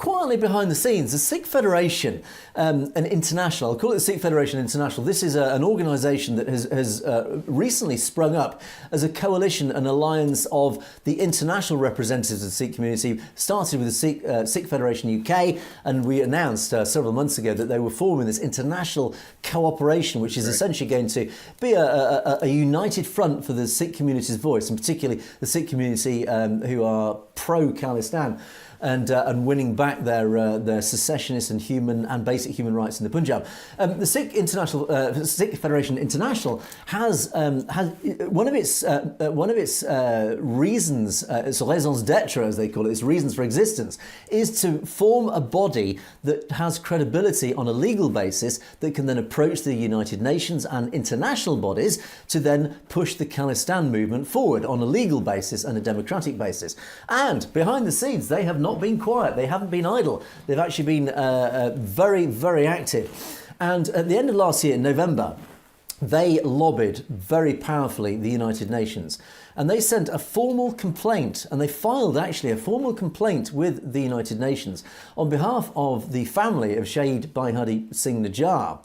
quietly behind the scenes, the Sikh Federation, an international, I'll call it the Sikh Federation International. This is an organisation that has recently sprung up as a coalition, an alliance of the international representatives of the Sikh community. Started with the Sikh Federation UK, and we announced several months ago that they were forming this international cooperation, which is essentially going to be a united front for the Sikh community's voice, and particularly the Sikh community who are pro-Khalistan. And winning back their secessionist and basic human rights in the Punjab. The Sikh Federation International has one of its reasons, its raisons d'être as they call it, its reasons for existence, is to form a body that has credibility on a legal basis that can then approach the United Nations and international bodies to then push the Khalistan movement forward on a legal basis and a democratic basis. And behind the scenes, they have not been quiet. They haven't been idle. They've actually been very, very active. And at the end of last year, in November, they lobbied very powerfully the United Nations. And they sent a formal complaint, and they filed actually a formal complaint with the United Nations on behalf of the family of Shahid Bihari Singh Najjar.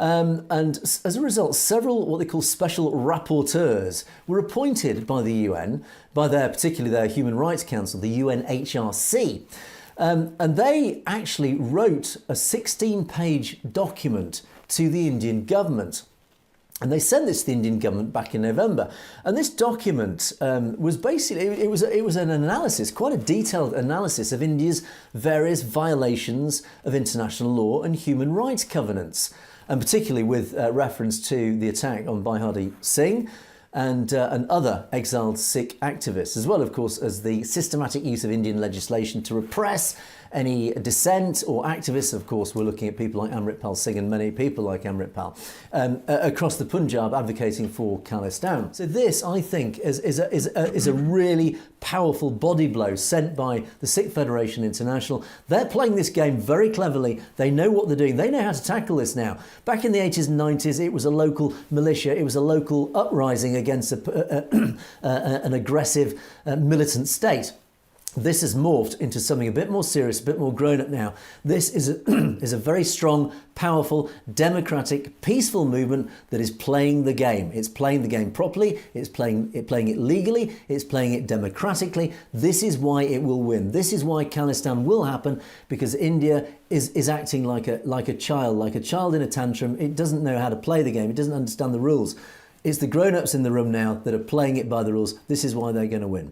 And as a result, several what they call special rapporteurs were appointed by the UN, particularly their Human Rights Council, the UNHRC. And they actually wrote a 16-page document to the Indian government. And they sent this to the Indian government back in November. And this document was basically, it was an analysis, quite a detailed analysis of India's various violations of international law and human rights covenants, and particularly with reference to the attack on Bihari Singh and other exiled Sikh activists, as well, of course, as the systematic use of Indian legislation to repress any dissent or activists. Of course, we're looking at people like Amritpal Singh and many people like Amritpal across the Punjab advocating for Khalistan. So this, I think, is a really powerful body blow sent by the Sikh Federation International. They're playing this game very cleverly. They know what they're doing. They know how to tackle this now. Back in the 80s and 90s, it was a local militia. It was a local uprising against an aggressive militant state. This has morphed into something a bit more serious, a bit more grown-up now. This is a very strong, powerful, democratic, peaceful movement that is playing the game. It's playing the game properly. It's playing it legally. It's playing it democratically. This is why it will win. This is why Khalistan will happen, because India is acting like a child in a tantrum. It doesn't know how to play the game. It doesn't understand the rules. It's the grown-ups in the room now that are playing it by the rules. This is why they're going to win.